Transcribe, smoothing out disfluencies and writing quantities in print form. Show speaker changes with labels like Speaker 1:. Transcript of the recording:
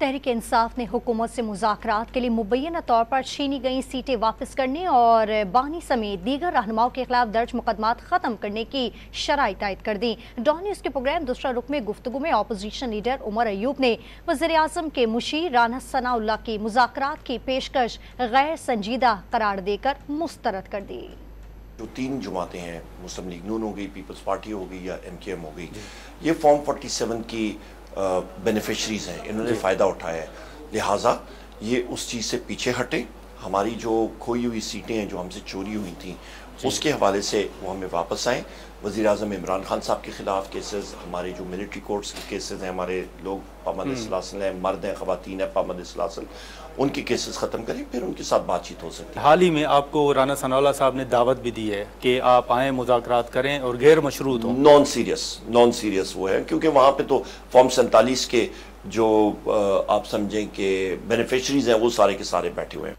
Speaker 1: तहरीक इंसाफ ने हुकूमत से मुज़ाकरात के लिए मुबैना तौर पर छीनी गई सीटें वापस करने और बानी समेत दीगर रहनुमाओं के खिलाफ दर्ज मुकदमात खत्म करने की शराइत आयद कर दी। डॉन न्यूज़ के प्रोग्राम दूसरा रुख में गुफ्तगू में अपोजिशन लीडर उमर अयूब ने वज़ीर-ए-आज़म के मुशीर राना सनाउल्लाह की मुज़ाकरात की पेशकश गैर संजीदा करार देकर मुस्तरद कर दी।
Speaker 2: जो तीन जमातें हैं, मुस्लिम लीग नून हो गई, पीपल्स पार्टी हो गई या MKM हो गई, ये फॉर्म 47 की बेनिफिशरीज हैं, इन्होंने फ़ायदा उठाया है, लिहाजा ये उस चीज़ से पीछे हटे। हमारी जो खोई हुई सीटें हैं जो हमसे चोरी हुई थी उसके हवाले से वो हमें वापस आएँ। वज़ीर-ए-आज़म इमरान खान साहब के ख़िलाफ़ केसेस, हमारे जो मिलिट्री कोर्ट्स के केसेस हैं, हमारे लोग पाबंद सलासल हैं, मर्द हैं, ख़वातीन हैं पाबंद सलासल, उनकी केसेस ख़त्म करें, फिर उनके साथ बातचीत हो सकती है।
Speaker 3: हाल ही में आपको राना सनाउल्लाह साहब ने दावत भी दी है कि आप आएँ, मुज़ाकरात करें और गैर मशरूत हों।
Speaker 2: नॉन सीरियस वो है, क्योंकि वहाँ पे तो फॉर्म 47 के जो आप समझें कि बेनिफिशरीज हैं वो सारे के सारे बैठे हुए हैं।